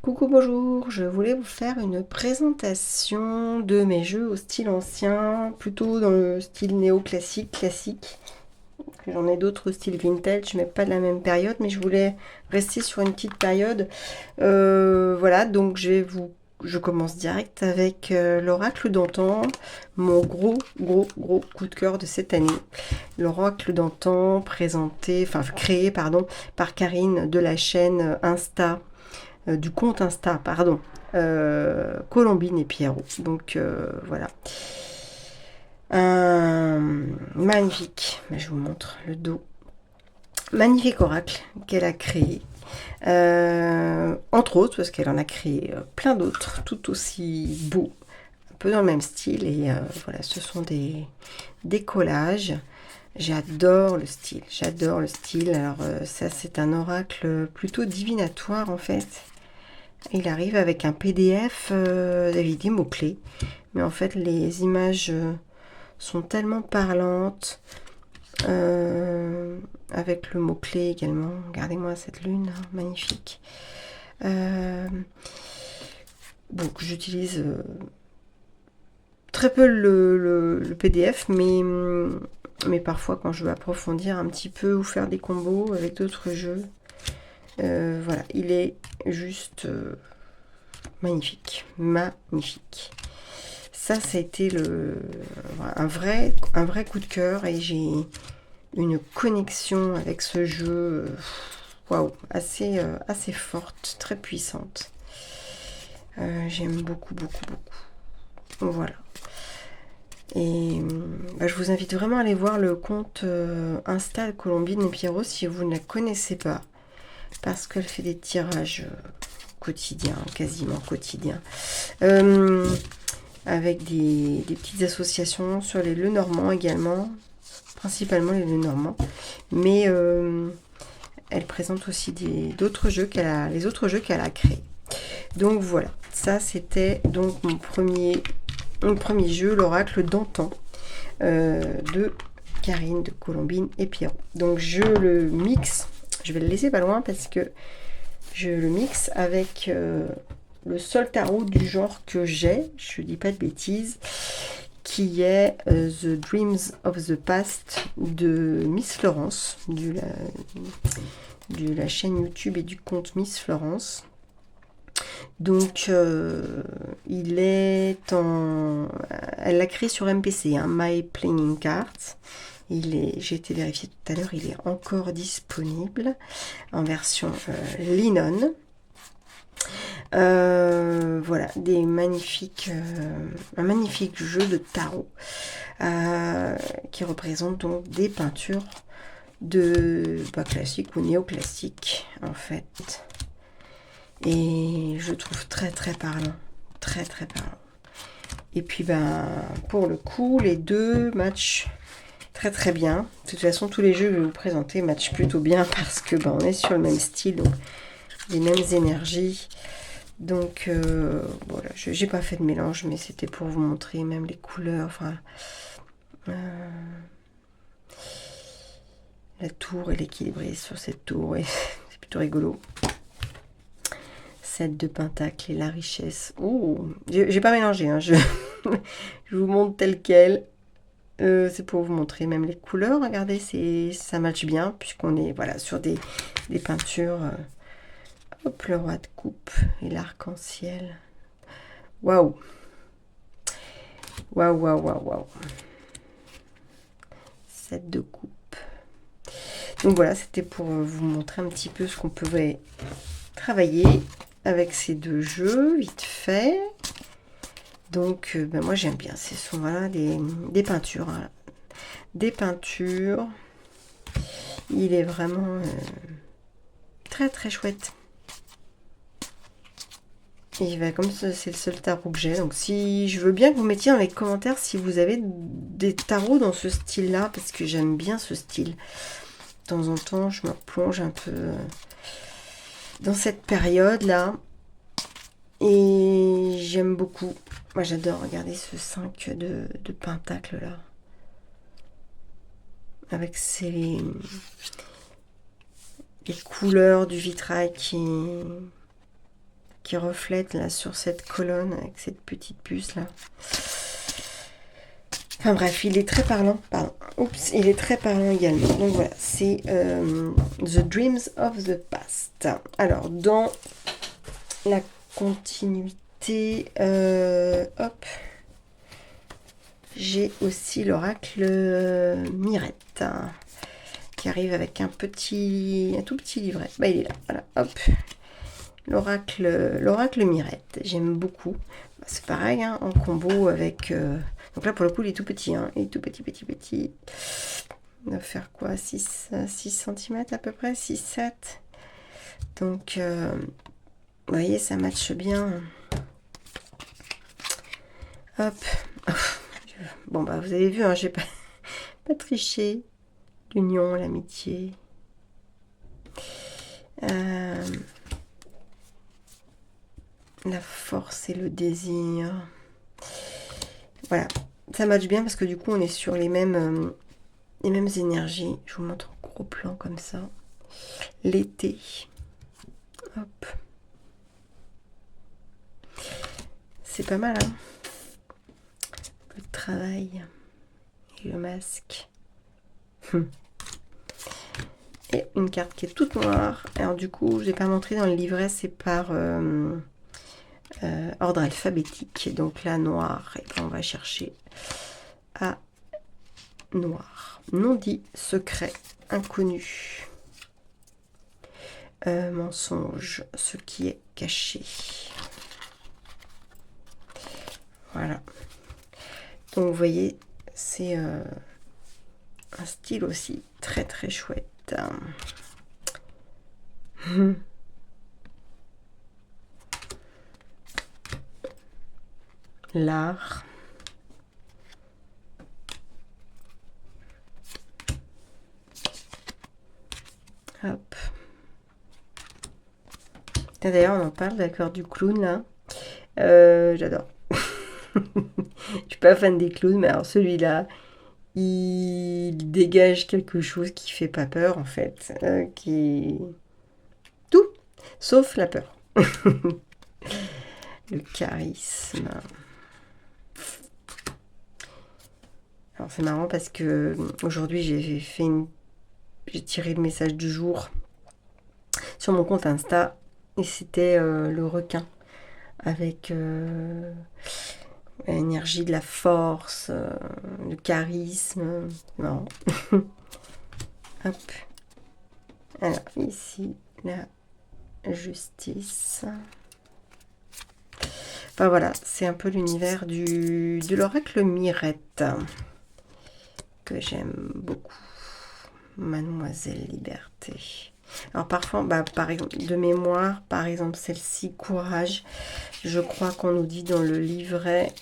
Coucou, bonjour, je voulais vous faire une présentation de mes jeux au style ancien, plutôt dans le style néoclassique, classique. J'en ai d'autres au style vintage, mais pas de la même période, mais je voulais rester sur une petite période. Voilà, donc je commence direct avec l'Oracle d'antan, mon gros coup de cœur de cette année. L'Oracle d'antan créé par Karine de la chaîne Insta du compte Insta, pardon, Colombine et Pierrot. Donc voilà. Un magnifique, je vous montre le dos. Magnifique oracle qu'elle a créé. Entre autres, parce qu'elle en a créé plein d'autres, tout aussi beaux, un peu dans le même style. Et voilà, ce sont des collages. J'adore le style, j'adore le style. Alors ça, c'est un oracle plutôt divinatoire en fait. Il arrive avec un PDF avec des mots-clés. Mais en fait, les images sont tellement parlantes. Avec le mot-clé également. Regardez-moi cette lune, hein, magnifique. Donc, j'utilise très peu le PDF, mais parfois, quand je veux approfondir un petit peu ou faire des combos avec d'autres jeux, voilà, il est juste magnifique, magnifique. Ça a été un vrai coup de cœur et j'ai une connexion avec ce jeu waouh, assez forte, très puissante. J'aime beaucoup. Voilà. Et je vous invite vraiment à aller voir le compte Insta de Colombine et Pierrot si vous ne la connaissez pas, parce qu'elle fait des tirages quotidiens, quasiment quotidiens. Avec des petites associations sur les Lenormand également, principalement les Lenormand, mais elle présente aussi d'autres jeux les autres jeux qu'elle a créés. Donc voilà, ça c'était donc mon premier jeu, l'Oracle d'antan, de Karine de Colombine et Pierrot. Donc je le mixe, je vais le laisser pas loin parce que je le mixe avec le seul tarot du genre que j'ai, je dis pas de bêtises, qui est The Dreams of the Past de Miss Florence, de la chaîne YouTube et du compte Miss Florence. Donc elle l'a créé sur MPC, hein, My Playing Cards. J'ai été vérifié tout à l'heure, il est encore disponible en version linen. Voilà, un magnifique jeu de tarot qui représente donc des peintures de classiques ou néoclassiques en fait. Et je trouve très parlant, très parlant. Et puis pour le coup, les deux matchent très bien. De toute façon, tous les jeux que je vais vous présenter matchent plutôt bien parce que on est sur le même style, donc les mêmes énergies. Donc voilà, j'ai pas fait de mélange, mais c'était pour vous montrer même les couleurs. Enfin, la tour et l'équilibriste sur cette tour, et c'est plutôt rigolo. 7 de pentacle et la richesse. Oh, j'ai pas mélangé, hein, je vous montre tel quel. C'est pour vous montrer même les couleurs. Regardez, ça match bien puisqu'on est voilà sur des peintures. Hop, le roi de coupe et l'arc-en-ciel. Waouh. 7 de coupe. Donc voilà, c'était pour vous montrer un petit peu ce qu'on pouvait travailler avec ces deux jeux, vite fait. Donc moi j'aime bien, ce sont voilà, des peintures. Hein. Des peintures. Il est vraiment très chouette. Et comme c'est le seul tarot que j'ai, donc si je veux bien que vous mettiez dans les commentaires si vous avez des tarots dans ce style-là, parce que j'aime bien ce style. De temps en temps, je me plonge un peu dans cette période-là. Et j'aime beaucoup. Moi, j'adore regarder ce 5 de pentacle là. Avec les couleurs du vitrail qui qui reflète là sur cette colonne avec cette petite puce là. Enfin bref, il est très parlant. Pardon. Oups, il est très parlant également. Donc voilà, c'est The Dreams of the Past. Alors, dans la continuité, hop, j'ai aussi l'oracle Mirette qui arrive avec un tout petit livret. Bah, il est là, voilà, hop. L'oracle Mirette, j'aime beaucoup. Bah, c'est pareil, hein, en combo avec... donc là, pour le coup, il est tout petit. Hein, il est tout petit. On va faire quoi, 6 cm à peu près, 6-7. Donc, vous voyez, ça matche bien. Hop. Bon, bah, vous avez vu, hein, j'ai pas triché. L'union, l'amitié. La force et le désir. Voilà, ça match bien parce que du coup on est sur les mêmes énergies. Je vous montre en gros plan comme ça. L'été. Hop. C'est pas mal, hein. Le travail et le masque. Et une carte qui est toute noire. Alors du coup, je n'ai pas montré dans le livret, c'est par ordre alphabétique. Donc là, noir, et ben on va chercher à noir. Non dit, secret, inconnu. Mensonge, ce qui est caché. Voilà. Donc vous voyez, c'est un style aussi très très chouette. L'art. Hop. D'ailleurs, on en parle, d'accord, du clown là. J'adore. Je suis pas fan des clowns, mais alors celui-là, il dégage quelque chose qui fait pas peur en fait, qui tout sauf la peur. Le charisme. Alors c'est marrant parce que aujourd'hui j'ai tiré le message du jour sur mon compte Insta et c'était le requin avec l'énergie de la force, le charisme. Non. Hop. Alors ici la justice. Enfin voilà, c'est un peu l'univers de l'oracle Mirette que j'aime beaucoup. Mademoiselle Liberté. Alors parfois, bah, par exemple, de mémoire, par exemple celle-ci, courage. Je crois qu'on nous dit dans le livret,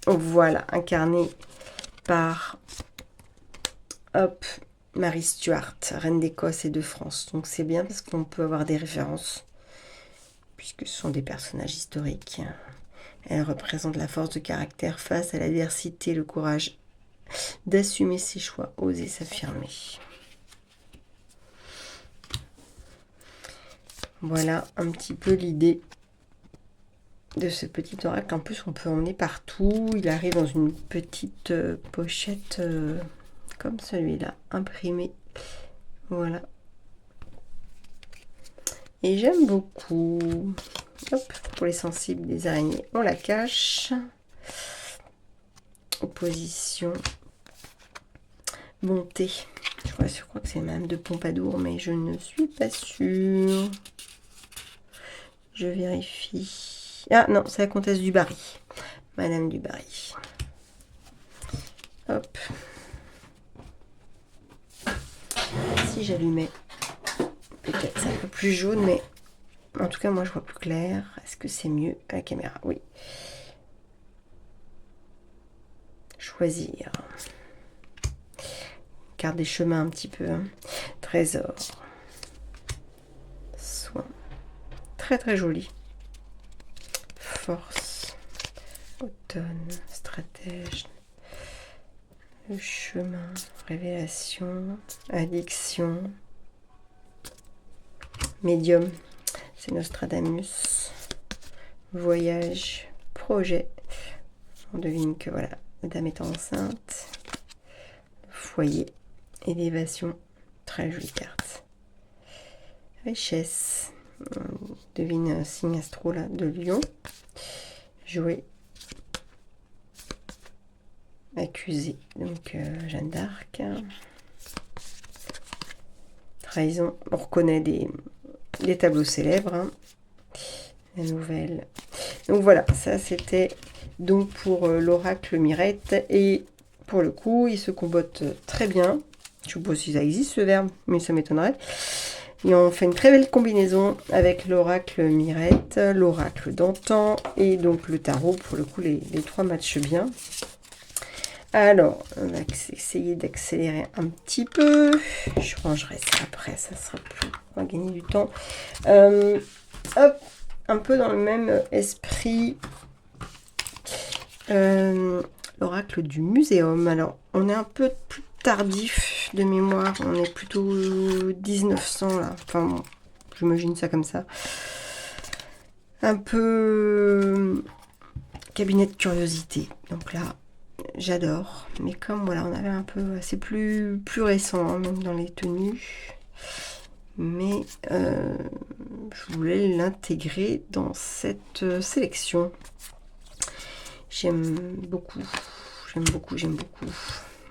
voilà, incarné par, hop, Marie Stuart, reine d'Écosse et de France. Donc c'est bien parce qu'on peut avoir des références, puisque ce sont des personnages historiques. Elle représente la force de caractère face à l'adversité, le courage d'assumer ses choix, oser s'affirmer. Voilà un petit peu l'idée de ce petit oracle. En plus, on peut emmener partout. Il arrive dans une petite pochette comme celui-là, imprimé. Voilà. Et j'aime beaucoup. Hop, pour les sensibles des araignées, on la cache. Opposition. Bonté. Je crois que c'est Madame de Pompadour, mais je ne suis pas sûre. Je vérifie. Ah non, c'est la comtesse du Barry. Madame du Barry. Hop. Si j'allumais, peut-être c'est un peu plus jaune, mais en tout cas, moi, je vois plus clair. Est-ce que c'est mieux à la caméra? Oui. Choisir. Carte des chemins un petit peu. Hein. Trésor. Soin. Très, très joli. Force. Automne. Stratège. Le chemin. Révélation. Addiction. Médium. C'est Nostradamus. Voyage, projet. On devine que voilà, la dame est enceinte. Foyer, élévation. Très jolie carte. Richesse. On devine un signe astro là, de Lion. Jouer. Accusé. Donc Jeanne d'Arc. Trahison. On reconnaît des tableaux célèbres. Hein. La nouvelle. Donc voilà, ça c'était donc pour l'oracle Mirette. Et pour le coup, il se combotte très bien. Je ne sais pas si ça existe ce verbe, mais ça m'étonnerait. Et on fait une très belle combinaison avec l'oracle Mirette, l'oracle d'antan et donc le tarot. Pour le coup, les trois matchent bien. Alors, on va essayer d'accélérer un petit peu. Je rangerai ça après, ça sera plus. On va gagner du temps. Hop, un peu dans le même esprit. L'oracle du muséum. Alors, on est un peu plus tardif de mémoire. On est plutôt 1900 là. Enfin, bon, j'imagine ça comme ça. Un peu cabinet de curiosité. Donc là, j'adore. Mais comme voilà, on avait un peu... C'est plus récent, hein, même dans les tenues. Mais je voulais l'intégrer dans cette sélection. J'aime beaucoup.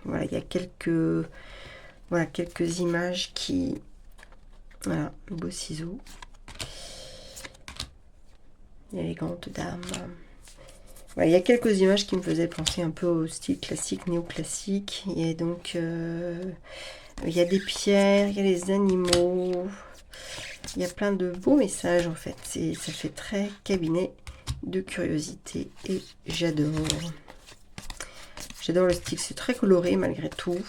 Voilà, il y a quelques images qui... Voilà, beau ciseau. Élégante dame. Voilà, il y a quelques images qui me faisaient penser un peu au style classique, néoclassique. Il y a donc... il y a des pierres, il y a les animaux. Il y a plein de beaux messages en fait. Ça fait très cabinet de curiosité et j'adore. J'adore le style, c'est très coloré malgré tout.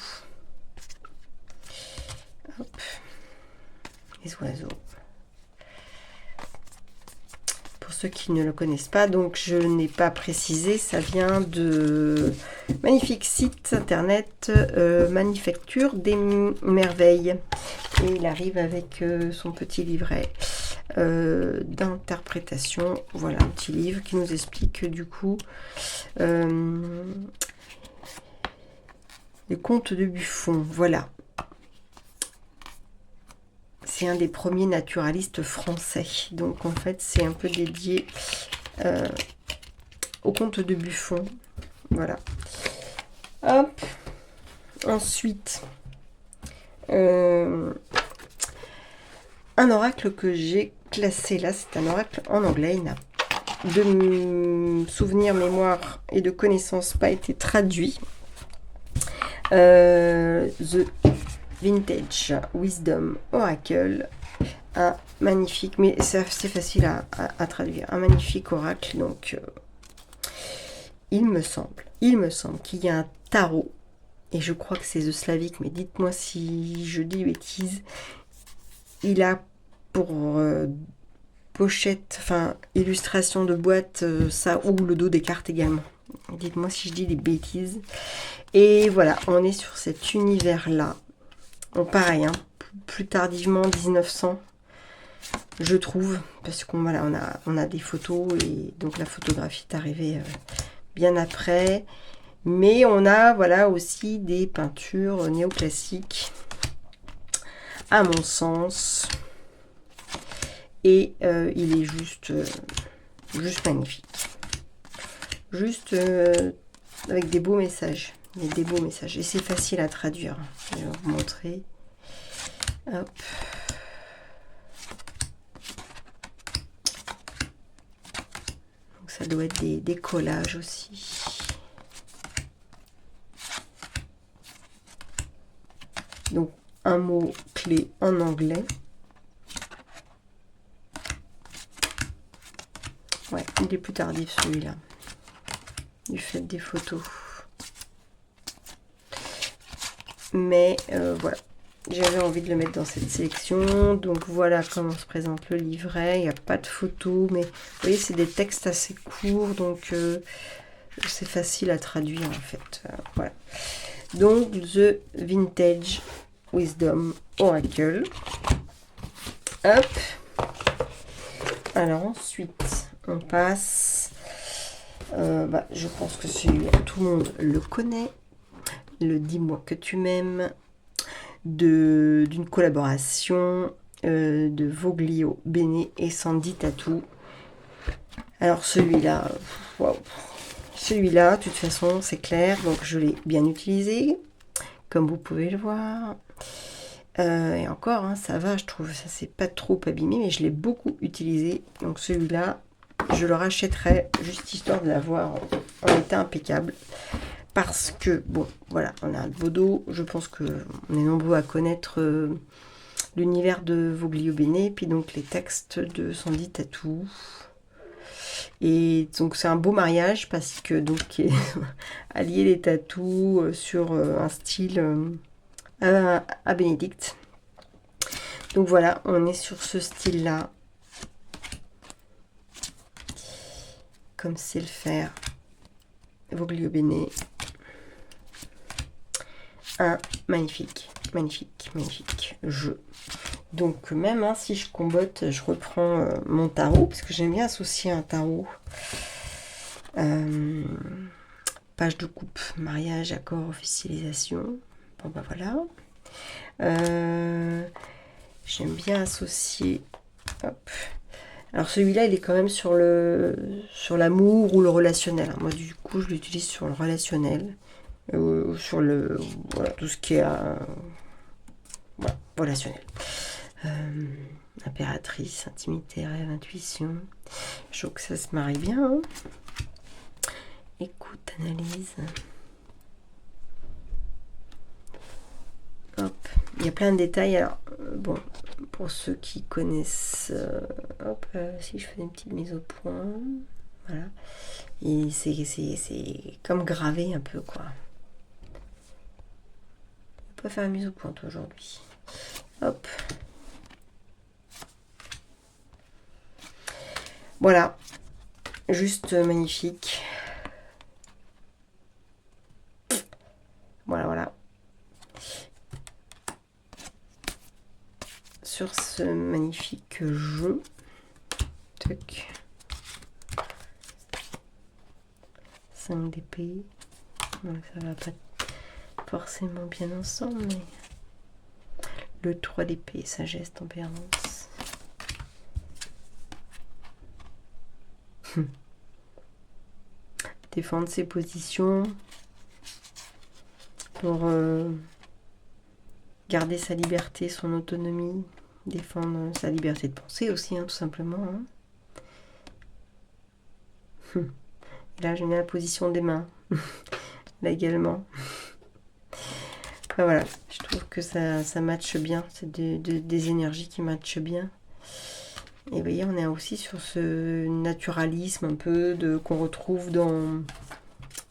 Hop. Les oiseaux. Pour ceux qui ne le connaissent pas, donc je n'ai pas précisé, ça vient de magnifique site internet Manufacture des Merveilles. Et il arrive avec son petit livret d'interprétation. Voilà, un petit livre qui nous explique du coup le conte de Buffon. Voilà. C'est un des premiers naturalistes français. Donc en fait, c'est un peu dédié au conte de Buffon. Voilà. Hop. Ensuite, un oracle que j'ai classé là, c'est un oracle en anglais. Il n'a de souvenirs, mémoire et de connaissances pas été traduit. The Vintage Wisdom Oracle, un magnifique, mais c'est assez facile à traduire, un magnifique oracle. Donc il me semble qu'il y a un tarot, et je crois que c'est The Slavic, mais dites-moi si je dis bêtises. Il a pour pochette, enfin illustration de boîte, ça, ou le dos des cartes également. Dites-moi si je dis des bêtises. Et voilà, on est sur cet univers-là. Bon, pareil, hein, plus tardivement, 1900, je trouve, parce qu'on voilà, on a des photos, et donc la photographie est arrivée bien après. Mais on a voilà aussi des peintures néoclassiques, à mon sens. Et il est juste magnifique. Juste avec des beaux messages. Il y a des beaux messages. Et c'est facile à traduire. Je vais vous montrer. Hop. Donc ça doit être des collages aussi. Donc un mot clé en anglais. Ouais, il est plus tardif celui-là. Du fait des photos. Mais voilà, j'avais envie de le mettre dans cette sélection. Donc voilà comment se présente le livret. Il n'y a pas de photos, mais vous voyez, c'est des textes assez courts, donc c'est facile à traduire en fait. Voilà. Donc The Vintage Wisdom Oracle. Hop. Alors ensuite, on passe... je pense que celui-là, tout le monde le connaît. Le Dis-moi que tu m'aimes. D'une collaboration de Voglio Bene et Sandy Tattoo. Alors celui-là, waouh. Celui-là, de toute façon, c'est clair, donc je l'ai bien utilisé, comme vous pouvez le voir. Et encore, hein, ça va, je trouve, ça s'est pas trop abîmé, mais je l'ai beaucoup utilisé. Donc celui-là, je le rachèterai juste histoire de l'avoir en état impeccable. Parce que, bon, voilà, on a un beau dos. Je pense qu'on est nombreux à connaître l'univers de Voglio Bene, puis donc les textes de Sandy Tattoo. Et donc c'est un beau mariage parce que donc allier les tatous sur un style à Bénédicte. Donc voilà, on est sur ce style-là. Comme c'est le faire Voglio Bene. Un magnifique, magnifique, magnifique jeu. Donc même hein, si je combotte, je reprends mon tarot, parce que j'aime bien associer un tarot. Page de coupe, mariage, accord, officialisation. Bon bah voilà. J'aime bien associer. Hop. Alors celui-là, il est quand même sur l'amour ou le relationnel. Moi du coup, je l'utilise sur le relationnel. Sur le voilà, tout ce qui est voilà, relationnel. Impératrice, intimité, rêve, intuition. Je trouve que ça se marie bien. Hein. Écoute, analyse. Hop, il y a plein de détails. Alors, bon, pour ceux qui connaissent, hop, si je fais une petite mise au point, voilà. Et c'est comme gravé un peu, quoi. On peut faire une mise au point aujourd'hui. Hop. Voilà, juste magnifique. Voilà, voilà. Sur ce magnifique jeu. Tac. 5 d'épée. Donc ça va pas forcément bien ensemble, mais le 3 d'épée, sagesse, tempérance. Défendre ses positions pour garder sa liberté, son autonomie, défendre sa liberté de penser aussi, hein, tout simplement. Hein. Là, j'aime bien la position des mains, là également. Enfin, voilà, je trouve que ça matche bien, c'est des énergies qui matchent bien. Et vous voyez, on est aussi sur ce naturalisme un peu qu'on retrouve dans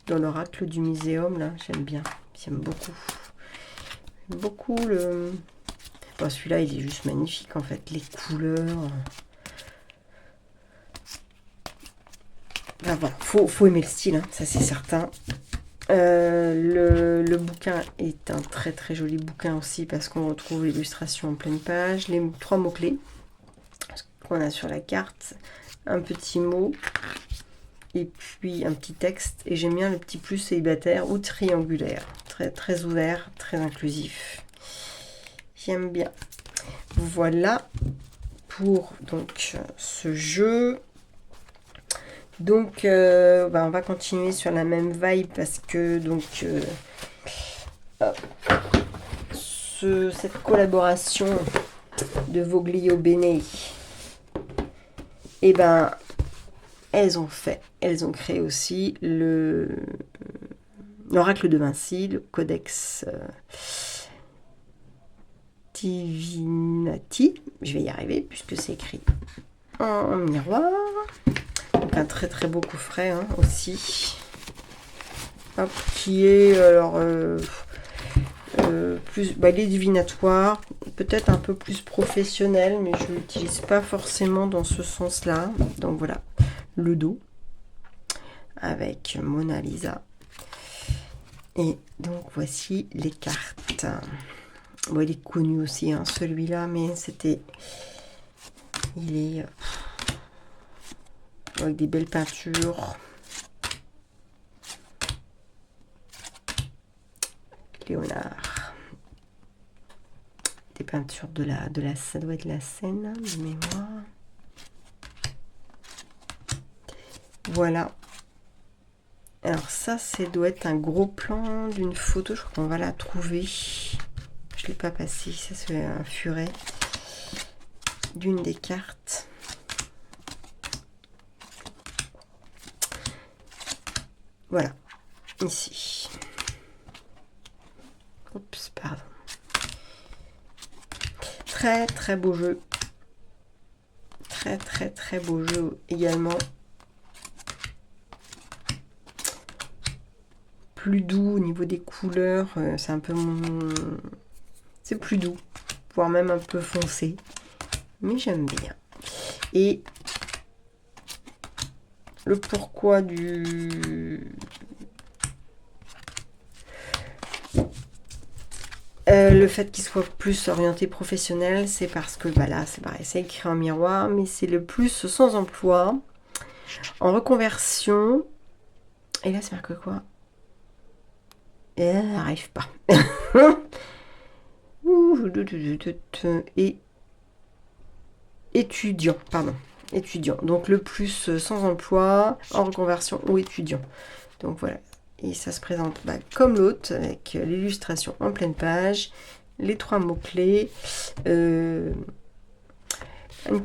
l'oracle du muséum, là, j'aime bien, j'aime beaucoup. Beaucoup le... Bon, celui-là, il est juste magnifique, en fait, les couleurs. Ah, voilà, faut aimer le style, hein, ça c'est certain. Le bouquin est un très très joli bouquin aussi parce qu'on retrouve l'illustration en pleine page, les 3 mots-clés qu'on a sur la carte, un petit mot et puis un petit texte. Et j'aime bien le petit plus célibataire ou triangulaire, très très ouvert, très inclusif. J'aime bien. Voilà pour donc ce jeu. Donc, on va continuer sur la même vibe parce que donc cette collaboration de Voglio Bene, et elles ont créé aussi l'oracle de Vinci, le codex Divinati. Je vais y arriver puisque c'est écrit en miroir. Donc un très très beau coffret hein, aussi. Hop, qui est alors plus, il est divinatoire, peut-être un peu plus professionnel, mais je l'utilise pas forcément dans ce sens-là. Donc voilà, le dos avec Mona Lisa. Et donc voici les cartes. Bon, il est connu aussi, hein, celui-là, mais il est avec des belles peintures. Léonard. Des peintures ça doit être la Seine de mémoire. Voilà. Alors ça doit être un gros plan d'une photo. Je crois qu'on va la trouver. Je ne l'ai pas passé. Ça c'est un furet d'une des cartes. Voilà. Ici. Oups, pardon. Très très beau jeu. Très très très beau jeu également. Plus doux au niveau des couleurs. C'est un peu c'est plus doux. Voire même un peu foncé. Mais j'aime bien. Et le pourquoi le fait qu'il soit plus orienté professionnel, c'est parce que bah là, c'est pareil, c'est écrit en miroir, mais c'est le plus sans emploi, en reconversion. Et là, c'est marqué quoi? Et elle n'arrive pas. Et étudiant, pardon. Étudiant. Donc le plus sans emploi, en reconversion ou étudiant. Donc voilà. Et ça se présente comme l'autre, avec l'illustration en pleine page, les 3 mots-clés, une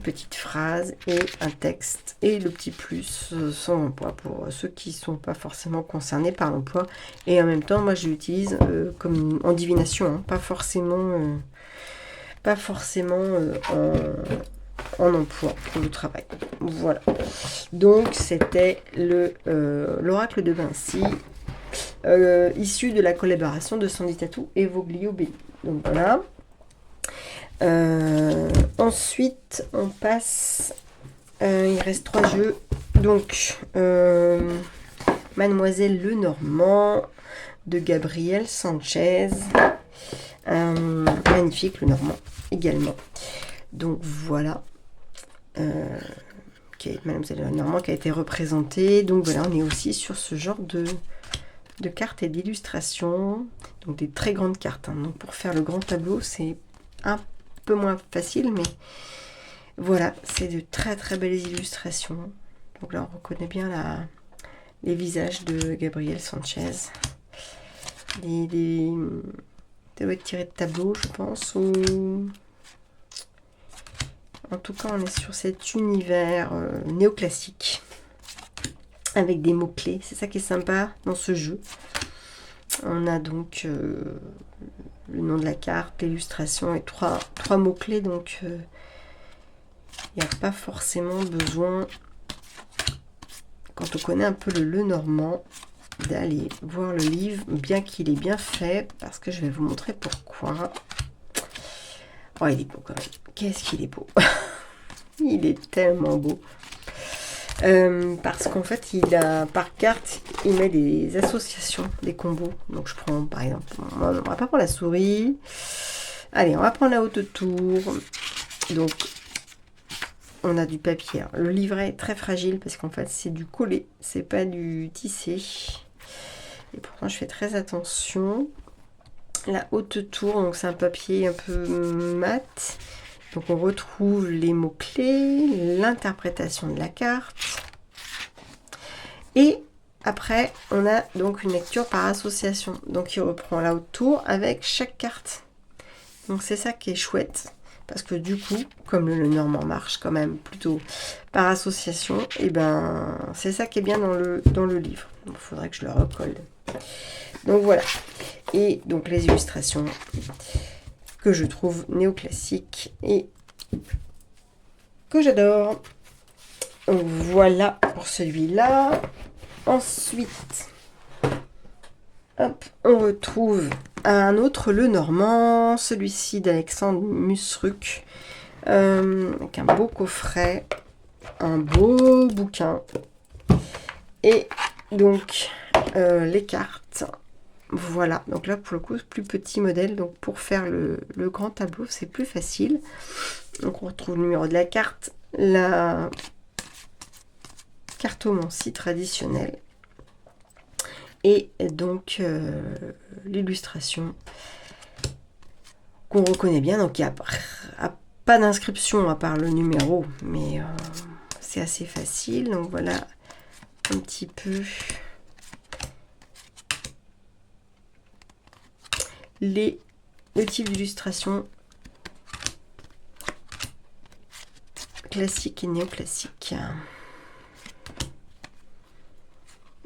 petite phrase et un texte, et le petit plus sans emploi pour ceux qui ne sont pas forcément concernés par l'emploi. Et en même temps, moi je l'utilise comme en divination, hein, pas forcément en emploi pour le travail. Voilà. Donc c'était l'oracle de Vinci. Issu de la collaboration de Sandy Tattoo et Voglio Belli. Donc voilà. Ensuite, on passe. Il reste 3 jeux. Donc, Mademoiselle Lenormand de Gabriel Sanchez. Magnifique, Lenormand également. Donc voilà. Mademoiselle Lenormand qui a été représentée. Donc voilà, on est aussi sur ce genre de cartes et d'illustrations, donc des très grandes cartes, hein. Donc pour faire le grand tableau, c'est un peu moins facile, mais voilà, c'est de très très belles illustrations. Donc là, on reconnaît bien les visages de Gabriel Sanchez. Ça doit être tiré de tableau, je pense. En tout cas, on est sur cet univers néoclassique, avec des mots-clés. C'est ça qui est sympa dans ce jeu. On a donc le nom de la carte, l'illustration et 3 mots-clés. Donc, il n'y a pas forcément besoin, quand on connaît un peu le Lenormand, d'aller voir le livre, bien qu'il est bien fait, parce que je vais vous montrer pourquoi. Oh, il est beau quand même. Qu'est-ce qu'il est beau. Il est tellement beau. Parce qu'en fait, par carte, il met des associations, des combos. Donc je prends par exemple, on va pas prendre la souris. Allez, on va prendre la haute tour. Donc on a du papier. Alors, le livret est très fragile parce qu'en fait c'est du collé, c'est pas du tissé. Et pourtant je fais très attention. La haute tour, donc c'est un papier un peu mat. Donc on retrouve les mots-clés, l'interprétation de la carte. Et après, on a donc une lecture par association. Donc il reprend la haute tour avec chaque carte. Donc c'est ça qui est chouette. Parce que du coup, comme le Lenormand marche quand même plutôt par association, et ben c'est ça qui est bien dans le livre. Donc il faudrait que je le recolle. Donc voilà. Et donc les illustrations que je trouve néoclassiques et que j'adore. Voilà pour celui-là. Ensuite, hop, on retrouve un autre Lenormand, celui-ci d'Alexandre Musruc, avec un beau coffret, un beau bouquin. Et donc, les cartes. Voilà, donc là pour le coup plus petit modèle, donc pour faire le grand tableau c'est plus facile. Donc on retrouve le numéro de la carte, la cartomancie traditionnelle. Et donc l'illustration qu'on reconnaît bien. Donc il n'y a pas d'inscription à part le numéro, mais c'est assez facile. Donc voilà un petit peu le type d'illustration classique et néoclassique.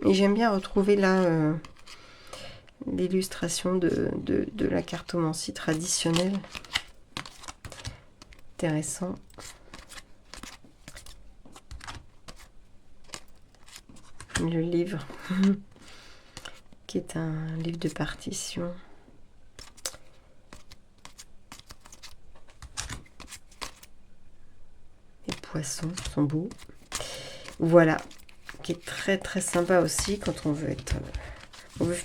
Et j'aime bien retrouver là l'illustration de la cartomancie traditionnelle. Intéressant. Le livre, qui est un livre de partition. Les poissons sont beaux. Voilà, qui est très très sympa aussi quand on veut être...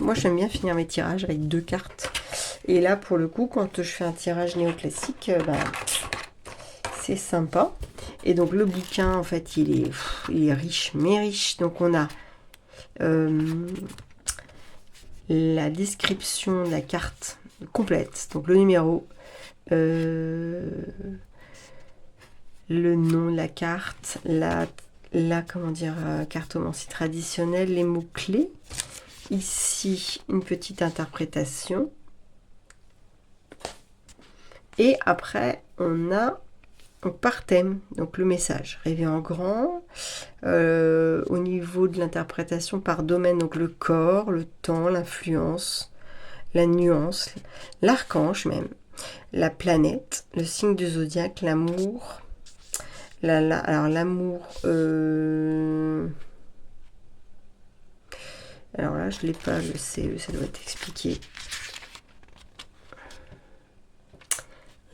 Moi j'aime bien finir mes tirages avec 2 cartes. Et là pour le coup, quand je fais un tirage néoclassique, c'est sympa. Et donc le bouquin en fait il est riche, mais riche. Donc on a la description de la carte complète, donc le numéro, le nom de la carte, la comment dire, cartomancie traditionnelle, les mots-clés. Ici, une petite interprétation. Et après, on a par thème, donc le message, rêver en grand. Au niveau de l'interprétation par domaine, donc le corps, le temps, l'influence, la nuance, l'archange même, la planète, le signe du zodiaque, l'amour. Alors l'amour, alors là je l'ai pas, le CE, ça doit être expliqué.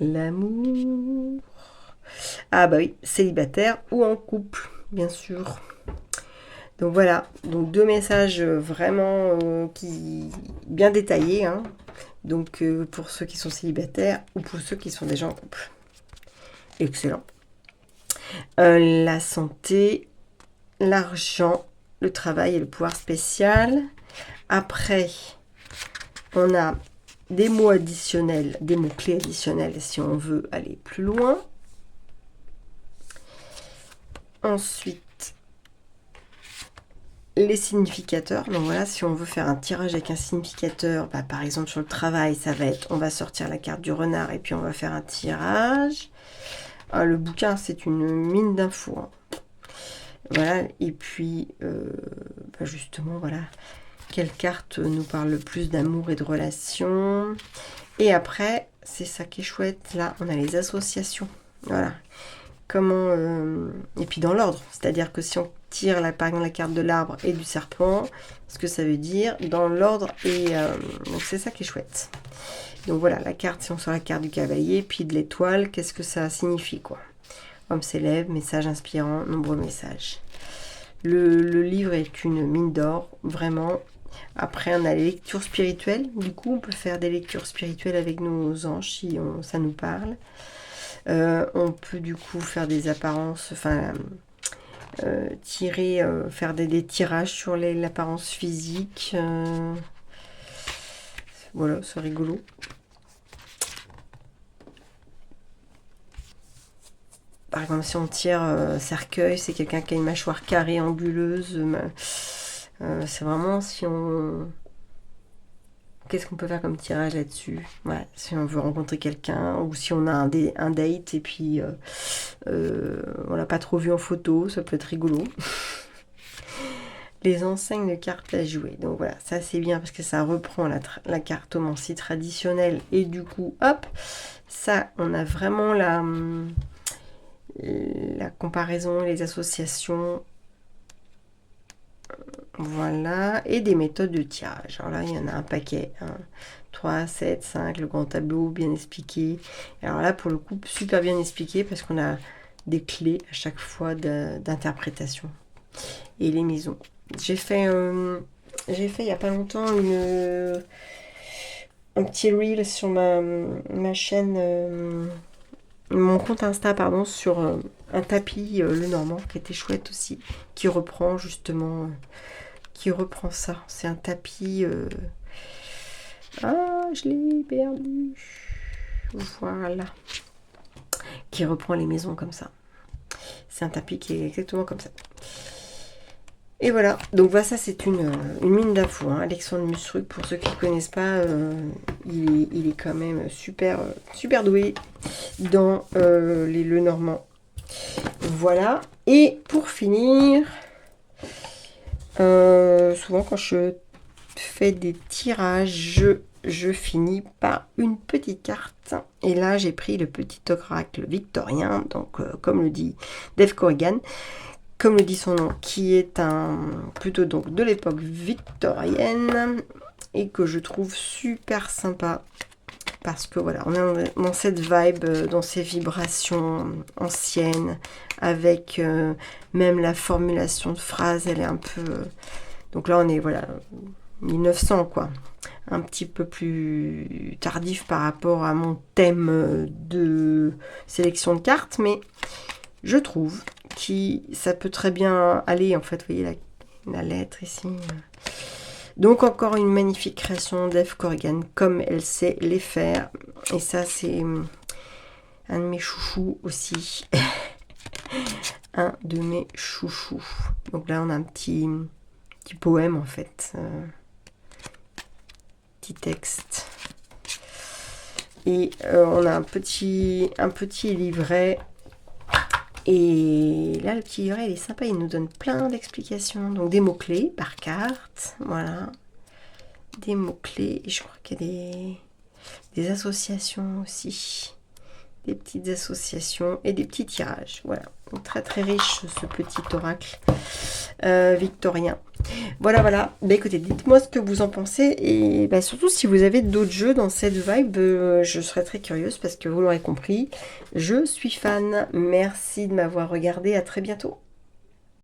L'amour, ah bah oui, célibataire ou en couple, bien sûr. Donc voilà, donc 2 messages vraiment qui bien détaillés, hein. Donc pour ceux qui sont célibataires ou pour ceux qui sont déjà en couple. Excellent. La santé, l'argent, le travail et le pouvoir spécial. Après, on a des mots additionnels, des mots-clés additionnels si on veut aller plus loin. Ensuite, les significateurs. Donc voilà, si on veut faire un tirage avec un significateur, par exemple sur le travail, ça va être, on va sortir la carte du renard et puis on va faire un tirage. Le bouquin, c'est une mine d'infos. Hein. Voilà, et puis justement, voilà, quelle carte nous parle le plus d'amour et de relations. Et après, c'est ça qui est chouette, là, on a les associations. Voilà. Comment... et puis dans l'ordre, c'est-à-dire que si on tire, par exemple, la carte de l'arbre et du serpent, ce que ça veut dire, dans l'ordre, et donc c'est ça qui est chouette. Donc voilà, la carte, si on sort la carte du cavalier, puis de l'étoile, qu'est-ce que ça signifie, quoi? Homme s'élève, message inspirant, nombreux messages. Le livre est une mine d'or, vraiment. Après, on a les lectures spirituelles. Du coup, on peut faire des lectures spirituelles avec nos anges si ça nous parle. On peut du coup faire des apparences, enfin, faire des tirages sur l'apparence physique. Voilà, c'est rigolo. Par exemple, si on tire cercueil, c'est quelqu'un qui a une mâchoire carrée, anguleuse. C'est vraiment si on... Qu'est-ce qu'on peut faire comme tirage là-dessus? Ouais, si on veut rencontrer quelqu'un ou si on a un date et puis on l'a pas trop vu en photo, ça peut être rigolo. Les enseignes de cartes à jouer. Donc voilà, ça c'est bien parce que ça reprend la cartomancie traditionnelle et du coup, hop, ça, on a vraiment la comparaison, les associations. Voilà, et des méthodes de tirage. Alors là, il y en a un paquet. 3, 7, 5, le grand tableau, bien expliqué. Alors là, pour le coup, super bien expliqué parce qu'on a des clés à chaque fois d'interprétation. Et les maisons. J'ai fait il n'y a pas longtemps un petit reel sur ma chaîne mon compte Insta, pardon, sur un tapis Lenormand qui était chouette aussi, qui reprend justement, qui reprend ça. C'est un tapis. Ah, je l'ai perdu. Voilà. Qui reprend les maisons comme ça. C'est un tapis qui est exactement comme ça. Et voilà, donc voilà, ça c'est une mine d'infos, hein. Alexandre Musruc, pour ceux qui ne connaissent pas, il est quand même super, super doué dans les Lenormand. Voilà, et pour finir, souvent quand je fais des tirages, je finis par une petite carte. Et là, j'ai pris le petit oracle victorien, donc comme le dit Dave Corrigan, comme le dit son nom, qui est plutôt donc de l'époque victorienne et que je trouve super sympa parce que voilà, on est dans cette vibe, dans ces vibrations anciennes, avec même la formulation de phrase, elle est un peu... donc là, on est, voilà, 1900, quoi. Un petit peu plus tardif par rapport à mon thème de sélection de cartes, mais je trouve que ça peut très bien aller, en fait, vous voyez la lettre ici. Donc encore une magnifique création d'Eve Corrigan, comme elle sait les faire. Et ça, c'est un de mes chouchous aussi. Un de mes chouchous. Donc là, on a un petit poème, en fait. Petit texte. Et on a un petit livret. Et là, le petit livret, il est sympa, il nous donne plein d'explications. Donc des mots-clés par carte, voilà. Des mots-clés, et je crois qu'il y a des associations aussi. Des petites associations et des petits tirages, voilà. Donc très très riche ce petit oracle victorien. Voilà, voilà. Bah, écoutez, dites-moi ce que vous en pensez. Et bah, surtout si vous avez d'autres jeux dans cette vibe, je serais très curieuse parce que vous l'aurez compris, je suis fan. Merci de m'avoir regardé. À très bientôt.